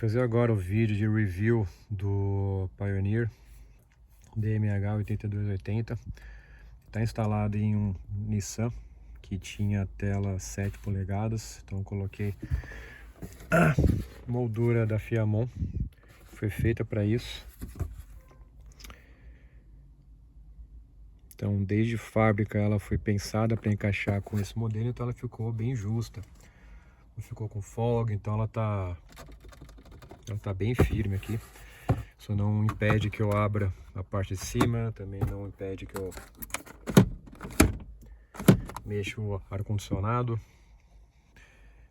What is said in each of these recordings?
Fazer agora o vídeo de review do Pioneer DMH 8280. Está instalado em um Nissan que tinha tela 7 polegadas, então eu coloquei a moldura da Fiamon, foi feita para isso. Então desde fábrica ela foi pensada para encaixar com esse modelo, então ela ficou bem justa, não ficou com folga, então ela tá bem firme aqui. Isso não impede que eu abra a parte de cima, também não impede que eu mexa o ar-condicionado.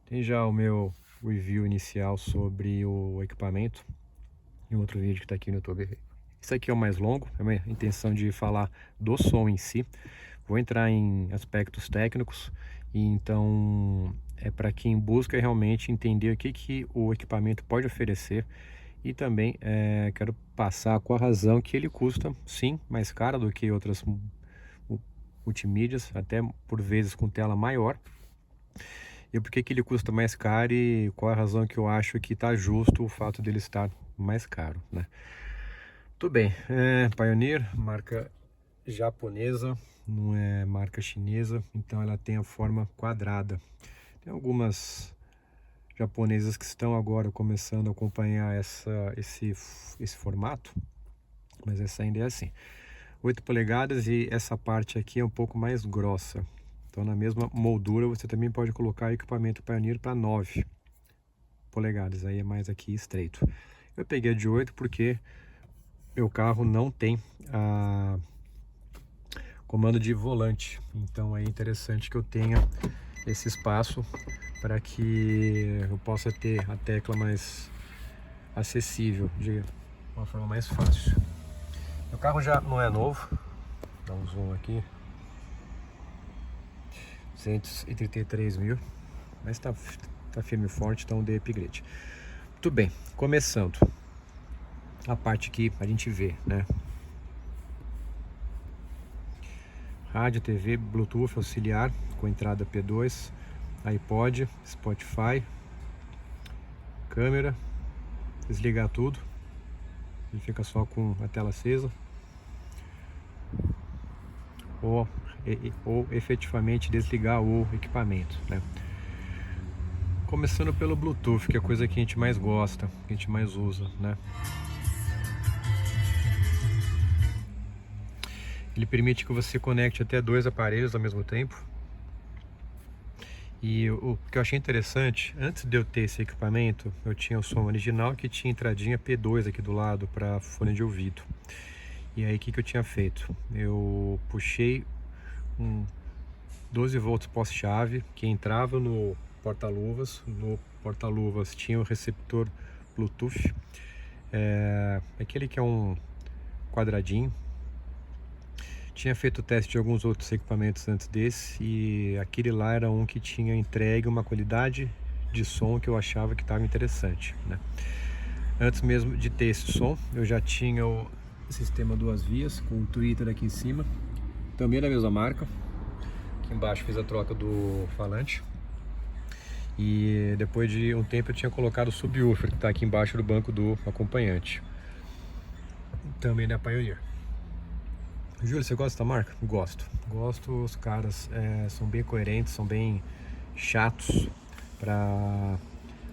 Tem já o meu review inicial sobre o equipamento em outro vídeo que está aqui no YouTube. Esse aqui é o mais longo, é a minha intenção de falar do som em si. Vou entrar em aspectos técnicos, e então é para quem busca realmente entender o que o equipamento pode oferecer. E também quero passar com a razão que ele custa, sim, mais caro do que outras multimídias, até por vezes com tela maior. E por que ele custa mais caro e qual a razão que eu acho que está justo o fato dele estar mais caro, né? Tudo bem, Pioneer, marca japonesa, não é marca chinesa, então ela tem a forma quadrada. Tem algumas japonesas que estão agora começando a acompanhar esse formato, mas essa ainda é assim, 8 polegadas, e essa parte aqui é um pouco mais grossa. Então na mesma moldura você também pode colocar equipamento Pioneer para 9 polegadas, aí é mais aqui estreito. Eu peguei a de 8 porque meu carro não tem comando de volante, então é interessante que eu tenha esse espaço para que eu possa ter a tecla mais acessível, de uma forma mais fácil. O carro já não é novo, dá um zoom aqui, 233 mil, mas tá firme e forte, então dei upgrade. Muito bem, começando a parte que a gente vê, né? Rádio, TV, Bluetooth auxiliar com entrada P2, iPod, Spotify, câmera, desligar tudo, ele fica só com a tela acesa, ou efetivamente desligar o equipamento, né? Começando pelo Bluetooth, que é a coisa que a gente mais gosta, que a gente mais usa, né? Ele permite que você conecte até 2 aparelhos ao mesmo tempo. E o que eu achei interessante, antes de eu ter esse equipamento, eu tinha o som original que tinha entradinha P2 aqui do lado para fone de ouvido. E aí o que eu tinha feito? Eu puxei um 12 volts pós-chave que entrava no porta-luvas. No porta-luvas tinha o receptor Bluetooth, aquele que é um quadradinho. Tinha feito o teste de alguns outros equipamentos antes desse, e aquele lá era um que tinha entregue uma qualidade de som que eu achava que estava interessante, né? Antes mesmo de ter esse som, eu já tinha o sistema duas vias com o tweeter aqui em cima, também da mesma marca. Aqui embaixo fiz a troca do falante, e depois de um tempo eu tinha colocado o subwoofer que está aqui embaixo do banco do acompanhante, também da Pioneer. Júlio, você gosta da marca? Gosto. Gosto, os caras são bem coerentes, são bem chatos para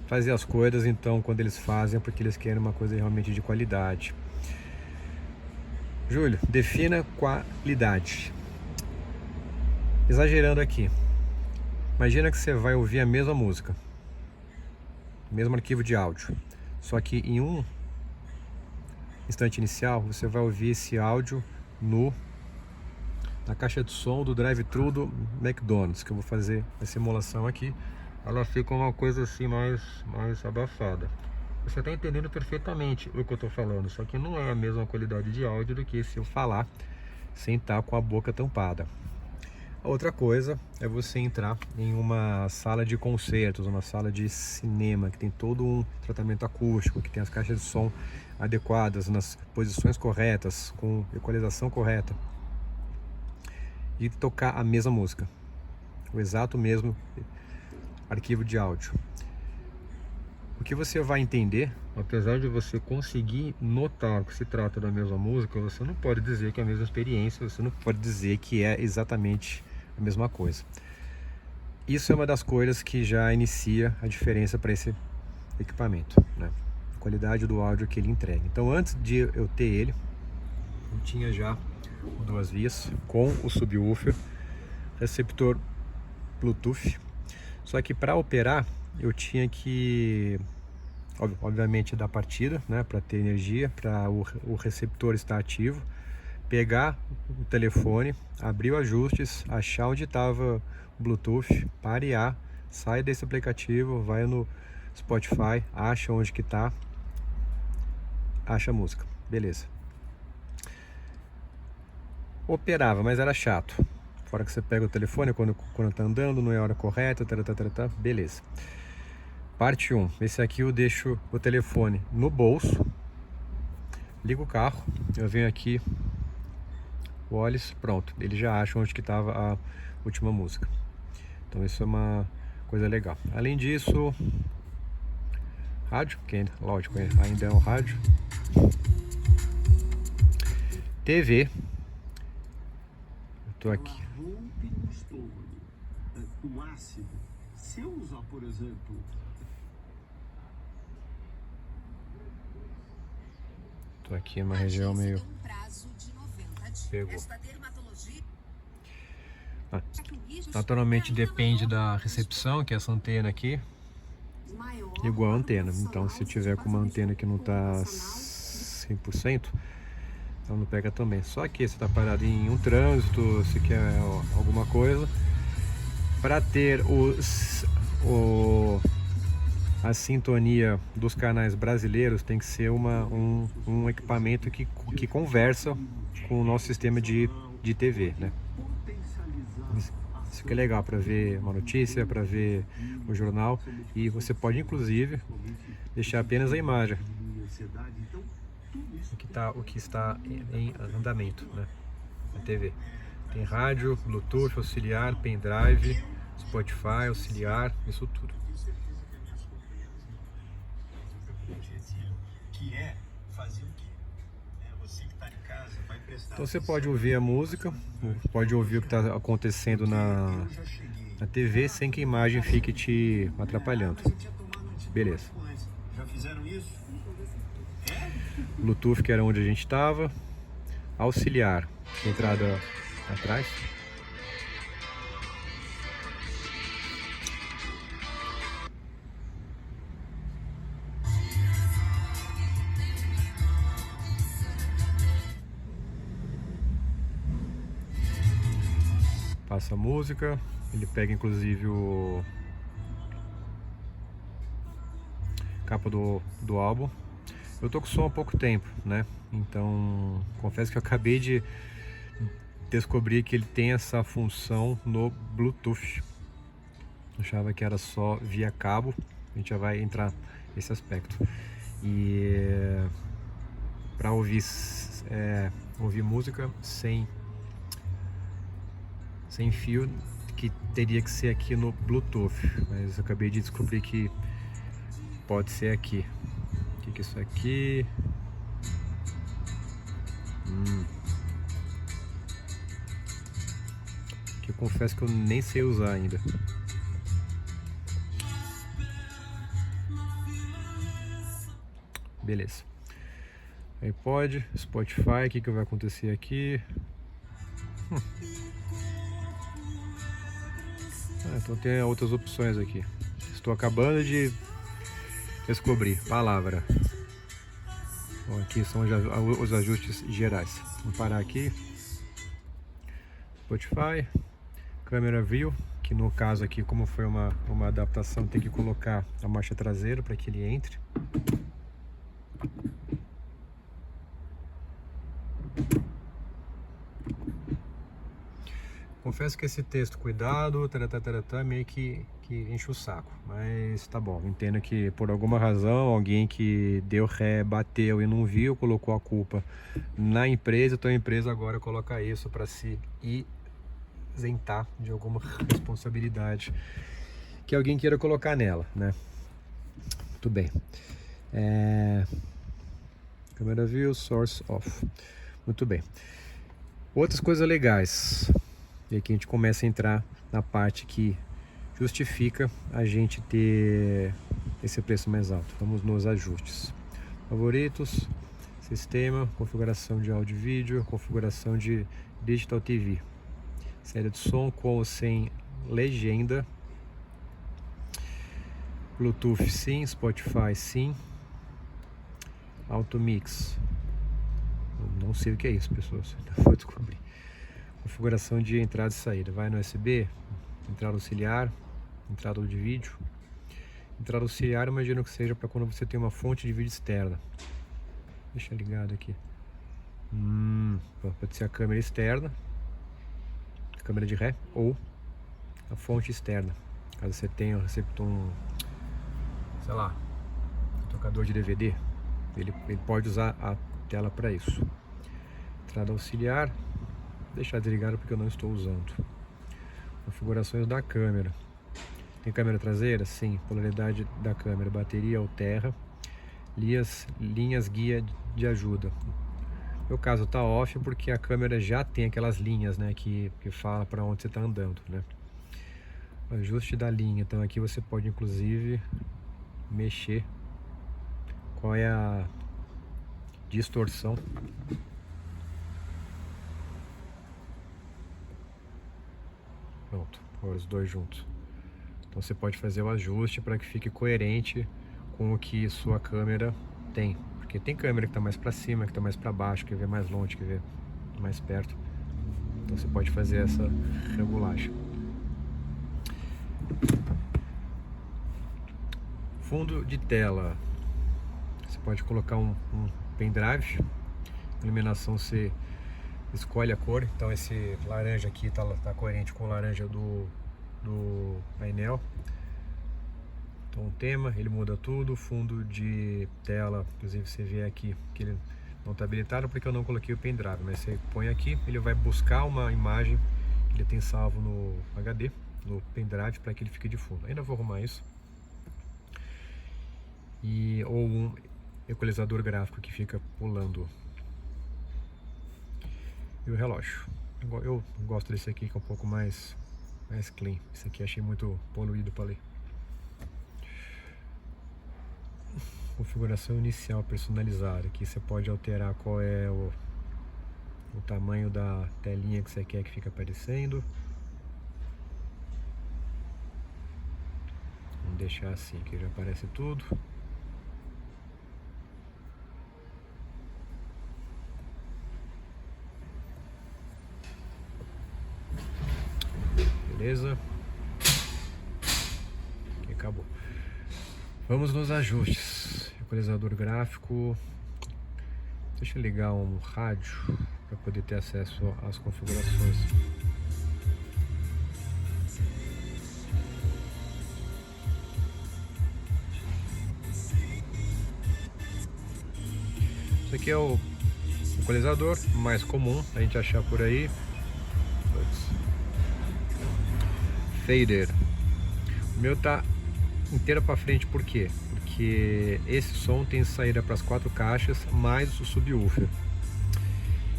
fazer as coisas, então quando eles fazem é porque eles querem uma coisa realmente de qualidade. Júlio, defina qualidade. Exagerando aqui, imagina que você vai ouvir a mesma música, mesmo arquivo de áudio, só que em um instante inicial você vai ouvir esse áudio na caixa de som do drive-thru do McDonald's, que eu vou fazer a simulação aqui. Ela fica uma coisa assim mais abafada. Você está entendendo perfeitamente o que eu estou falando, só que não é a mesma qualidade de áudio do que se eu falar sem estar com a boca tampada. A outra coisa é você entrar em uma sala de concertos, uma sala de cinema, que tem todo um tratamento acústico, que tem as caixas de som adequadas, nas posições corretas, com equalização correta, e tocar a mesma música, o exato mesmo arquivo de áudio. O que você vai entender, apesar de você conseguir notar que se trata da mesma música, você não pode dizer que é a mesma experiência, você não pode dizer que é exatamente a mesma coisa. Isso é uma das coisas que já inicia a diferença para esse equipamento, né? A qualidade do áudio que ele entrega. Então, antes de eu ter ele, eu tinha já o 2 vias com o subwoofer, receptor Bluetooth. Só que para operar eu tinha que, obviamente, dar partida, né, para ter energia, para o receptor estar ativo, pegar o telefone, abrir os ajustes, achar onde estava o Bluetooth, parear, sai desse aplicativo, vai no Spotify, acha onde que tá, acha a música, beleza. Operava, mas era chato. Fora que você pega o telefone quando tá andando, não é a hora correta, beleza. Parte 1. Esse aqui eu deixo o telefone no bolso, ligo o carro, eu venho aqui, o Wallace, pronto, ele já acha onde que estava a última música. Então isso é uma coisa legal. Além disso, rádio, que lógico, ainda é um rádio. TV. Eu tô aqui. No estômago, o ácido, se eu usar, por exemplo, tô aqui numa região meio... Pegou. Naturalmente depende da recepção, que é essa antena aqui, igual a antena. Então se tiver com uma antena que não tá 100%, ela não pega também. Só que você tá parado em um trânsito, se quer alguma coisa, para ter a sintonia dos canais brasileiros, tem que ser um equipamento que conversa com o nosso sistema de TV, né? Isso que é legal para ver uma notícia, para ver o jornal, e você pode inclusive deixar apenas a imagem, o que está em andamento, né? Na TV. Tem rádio, Bluetooth, auxiliar, pendrive, Spotify, auxiliar, isso tudo. Então você pode ouvir a música, pode ouvir o que está acontecendo na TV sem que a imagem fique te atrapalhando. Beleza. Bluetooth, que era onde a gente estava. Auxiliar, entrada atrás. Passa a música, ele pega inclusive o capa do álbum. Eu tô com som há pouco tempo, né? Então confesso que eu acabei de descobrir que ele tem essa função no Bluetooth. Eu achava que era só via cabo, a gente já vai entrar nesse aspecto. E para ouvir música sem fio, que teria que ser aqui no Bluetooth, mas eu acabei de descobrir que pode ser aqui. O que é isso aqui? Que eu confesso que eu nem sei usar ainda. Beleza. iPod, Spotify, o que vai acontecer aqui? Então tem outras opções aqui. Estou acabando de descobrir. Palavra. Bom, aqui são os ajustes gerais. Vou parar aqui. Spotify. Câmera View, que no caso aqui, como foi uma adaptação, tem que colocar a marcha traseira para que ele entre. Confesso que esse texto, cuidado, meio que enche o saco, mas tá bom. Entendo que por alguma razão alguém que deu ré, bateu e não viu, colocou a culpa na empresa, então a empresa agora coloca isso para se isentar de alguma responsabilidade que alguém queira colocar nela, né? Muito bem. Camera view, source off. Muito bem. Outras coisas legais. E aqui a gente começa a entrar na parte que justifica a gente ter esse preço mais alto. Vamos nos ajustes. Favoritos, sistema, configuração de áudio e vídeo, configuração de Digital TV. Saída de som com ou sem legenda. Bluetooth sim, Spotify sim. Auto Mix. Não sei o que é isso, pessoas. Vou descobrir. Configuração de entrada e saída. Vai no USB, entrada auxiliar, entrada de vídeo. Entrada auxiliar, imagino que seja para quando você tem uma fonte de vídeo externa. Deixa ligado aqui. Pode ser a câmera externa, a câmera de ré, ou a fonte externa. Caso você tenha sei lá, um tocador de DVD, ele pode usar a tela para isso. Entrada auxiliar, deixar desligado porque eu não estou usando. Configurações da câmera. Tem câmera traseira? Sim. Polaridade da câmera, bateria alterra, linhas guia de ajuda. No meu caso tá off porque a câmera já tem aquelas linhas, né, que fala para onde você está andando, né. Ajuste da linha. Então aqui você pode inclusive mexer qual é a distorção. Pronto, agora os dois juntos. Então você pode fazer o ajuste para que fique coerente com o que sua câmera tem. Porque tem câmera que está mais para cima, que está mais para baixo, que vê mais longe, que vê mais perto. Então você pode fazer essa regulagem. Fundo de tela. Você pode colocar um pendrive. Iluminação você escolhe a cor. Então esse laranja aqui tá coerente com o laranja do painel. Então o tema, ele muda tudo. Fundo de tela, inclusive você vê aqui que ele não está habilitado porque eu não coloquei o pendrive, mas você põe aqui, ele vai buscar uma imagem que ele tem salvo no HD, no pendrive, para que ele fique de fundo. Ainda vou arrumar isso. Ou um equalizador gráfico que fica pulando. E o relógio. Eu gosto desse aqui que é um pouco mais clean. Esse aqui achei muito poluído para ler. Configuração inicial personalizada. Aqui você pode alterar qual é o tamanho da telinha que você quer que fique aparecendo. Vamos deixar assim, que já aparece tudo. Beleza? Aqui acabou. Vamos nos ajustes. Equalizador gráfico. Deixa eu ligar um rádio para poder ter acesso às configurações. Isso aqui é o equalizador mais comum a gente achar por aí. Fader. O meu tá inteira para frente, por quê? Porque esse som tem saída para as 4 caixas mais o subwoofer.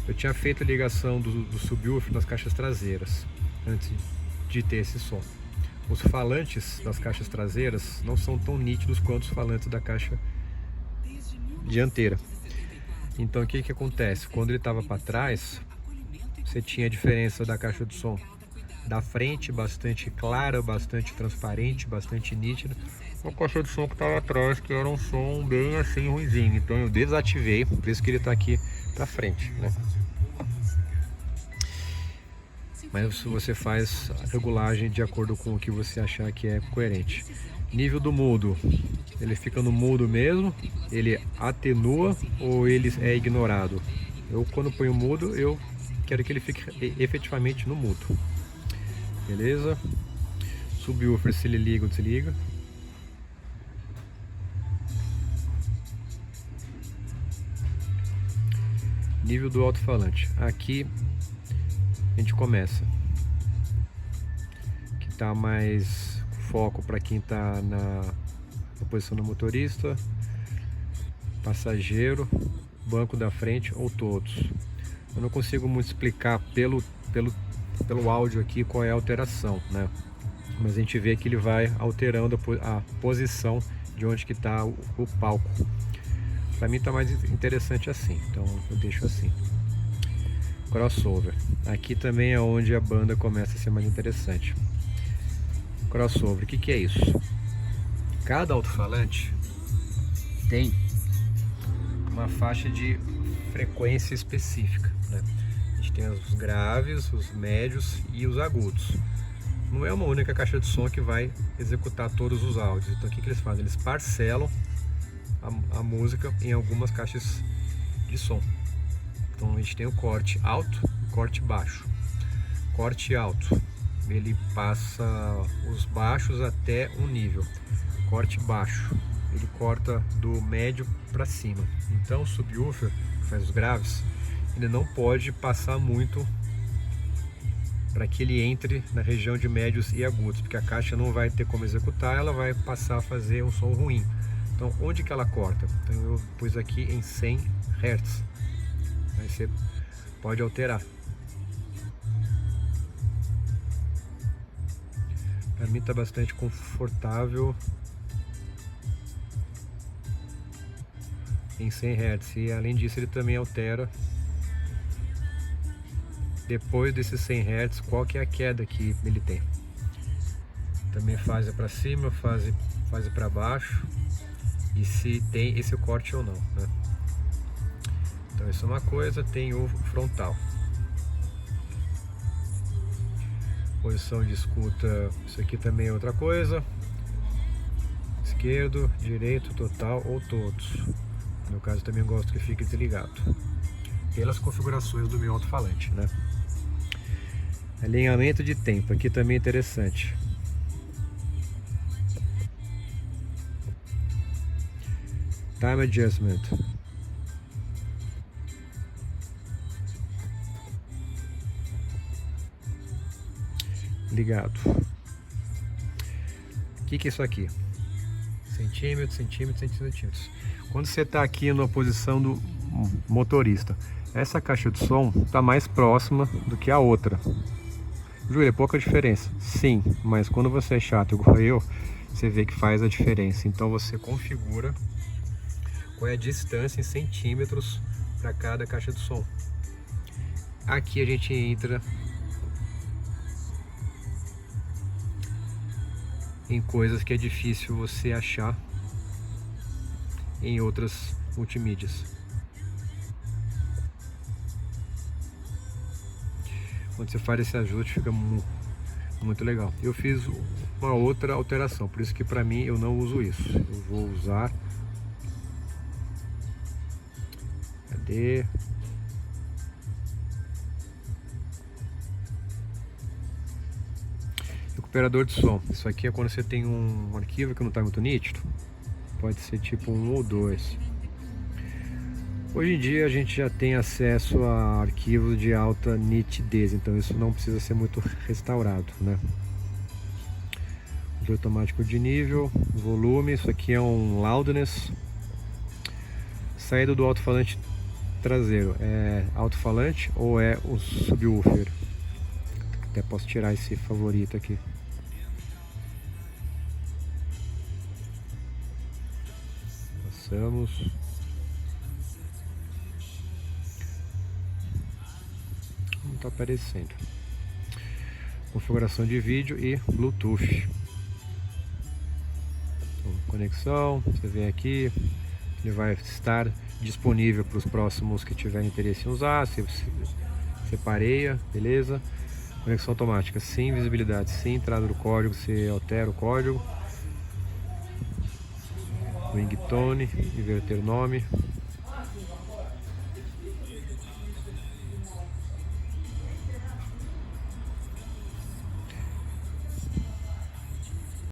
Eu tinha feito a ligação do subwoofer nas caixas traseiras antes de ter esse som. Os falantes das caixas traseiras não são tão nítidos quanto os falantes da caixa dianteira. Então o que acontece? Quando ele estava para trás, você tinha a diferença da caixa de som da frente bastante clara, bastante transparente, bastante nítida. A caixa de som que estava atrás, que era um som bem assim ruizinho. Então eu desativei, por isso que ele está aqui para frente, né? Mas você faz a regulagem de acordo com o que você achar que é coerente. Nível do mudo, ele fica no mudo mesmo, ele atenua ou ele é ignorado? Eu, quando ponho mudo, eu quero que ele fique efetivamente no mudo. Beleza? Subwoofer, se ele liga ou desliga. Nível do alto-falante. Aqui a gente começa. Que tá mais foco para quem tá a posição do motorista, passageiro, banco da frente ou todos. Eu não consigo muito explicar pelo áudio aqui qual é a alteração, né? Mas a gente vê que ele vai alterando a posição de onde que está o palco. Para mim tá mais interessante assim, então eu deixo assim. Crossover. Aqui também é onde a banda começa a ser mais interessante. Crossover, o que é isso? Cada alto-falante tem uma faixa de frequência específica, né? A gente tem os graves, os médios e os agudos. Não é uma única caixa de som que vai executar todos os áudios. Então o que eles fazem? Eles parcelam a música em algumas caixas de som. Então a gente tem o corte alto e corte baixo. Corte alto, ele passa os baixos até um nível. Corte baixo, ele corta do médio para cima. Então o subwoofer, que faz os graves, ele não pode passar muito para que ele entre na região de médios e agudos, porque a caixa não vai ter como executar, ela vai passar a fazer um som ruim. Então onde que ela corta? Então eu pus aqui em 100 Hz. Aí você pode alterar. Para mim está bastante confortável em 100 Hz, e além disso ele também altera depois desses 100 Hz qual que é a queda que ele tem. Também fase para cima, fase para baixo, e se tem esse corte ou não, né? Então isso é uma coisa. Tem o frontal, posição de escuta, isso aqui também é outra coisa. Esquerdo, direito, total ou todos. No meu caso também gosto que fique desligado, pelas configurações do meu alto-falante, né? Alinhamento de tempo, aqui também é interessante. Time Adjustment. Ligado. O que é isso aqui? Centímetros, centímetros, centímetros. Quando você está aqui na posição do motorista, essa caixa de som está mais próxima do que a outra. Júlia, é pouca diferença? Sim, mas quando você é chato igual eu, você vê que faz a diferença. Então você configura qual é a distância em centímetros para cada caixa de som. Aqui a gente entra em coisas que é difícil você achar em outras multimídias. Quando você faz esse ajuste fica muito legal. Eu fiz uma outra alteração, por isso que para mim eu não uso isso. Eu vou usar, cadê? Recuperador de som. Isso aqui é quando você tem um arquivo que não está muito nítido. Pode ser tipo 1 ou 2. Hoje em dia a gente já tem acesso a arquivos de alta nitidez, então isso não precisa ser muito restaurado, né? Controle automático de nível, volume, isso aqui é um loudness. Saída do alto-falante traseiro, é alto-falante ou é o subwoofer? Até posso tirar esse favorito aqui. Passamos. Não está aparecendo. Configuração de vídeo e Bluetooth. Então, conexão, você vem aqui, ele vai estar disponível para os próximos que tiverem interesse em usar. Você pareia, beleza? Conexão automática, sim. Visibilidade, sim. Entrada do código, você altera o código. Ringtone, inverter nome.